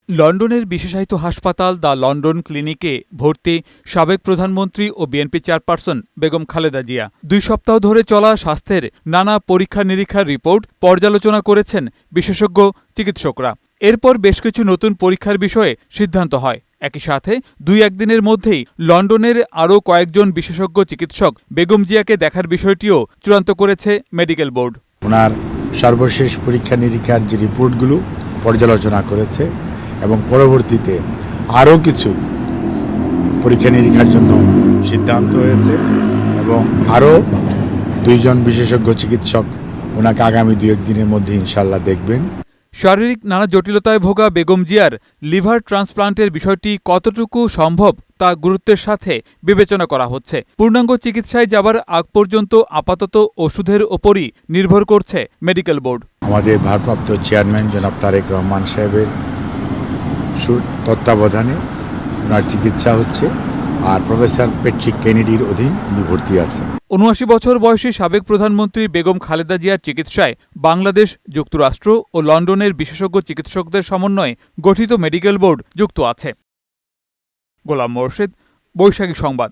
লন্ডনের বিশেষায়িত হাসপাতাল দ্য লন্ডন ক্লিনিকে ভর্তি সাবেক প্রধানমন্ত্রী ও বিএনপি চেয়ারপারসন বেগম খালেদা জিয়া ২ সপ্তাহ ধরে চলা স্বাস্থ্যের নানা পরীক্ষা নিরীক্ষার রিপোর্ট পর্যালোচনা করেছেন বিশেষজ্ঞ চিকিৎসকরা। এরপর বেশ কিছু নতুন পরীক্ষার বিষয়ে সিদ্ধান্ত হয়। একই সাথে ২-১ দিনের মধ্যেই লন্ডনের আরও কয়েকজন বিশেষজ্ঞ চিকিৎসক বেগম জিয়াকে দেখার বিষয়টিও চূড়ান্ত করেছে মেডিকেল বোর্ড। ওনার সর্বশেষ পরীক্ষা নিরীক্ষার যে রিপোর্টগুলো পর্যালোচনা করেছে এবং পরবর্তীতে আরও কিছু পরীক্ষা নিরীক্ষার জন্য সিদ্ধান্ত হয়েছে এবং আরও ২ জন বিশেষজ্ঞ চিকিৎসক ওনাকে আগামী ২-১ দিনের মধ্যে ইনশাল্লাহ দেখবেন। শারীরিক নানা জটিলতায় ভোগা বেগম জিয়ার লিভার ট্রান্সপ্লান্টের বিষয়টি কতটুকু সম্ভব তা গুরুত্বের সাথে বিবেচনা করা হচ্ছে। পূর্ণাঙ্গ চিকিৎসায় যাবার আগ পর্যন্ত আপাতত ওষুধের ওপরই নির্ভর করছে মেডিকেল বোর্ড। আমাদের ভারপ্রাপ্ত চেয়ারম্যান জনাব তারেক রহমান সাহেবের তত্ত্বাবধানে ওনার চিকিৎসা হচ্ছে, আর প্রফেসর প্যাট্রিক কেনেডির অধীন উনি ভর্তি আছেন। ৭৯ বছর বয়সী সাবেক প্রধানমন্ত্রী বেগম খালেদা জিয়ার চিকিৎসায় বাংলাদেশ, যুক্তরাষ্ট্র ও লন্ডনের বিশেষজ্ঞ চিকিৎসকদের সমন্বয়ে গঠিত মেডিকেল বোর্ড যুক্ত আছে। গোলাম মোর্শেদ, বৈশাখী সংবাদ।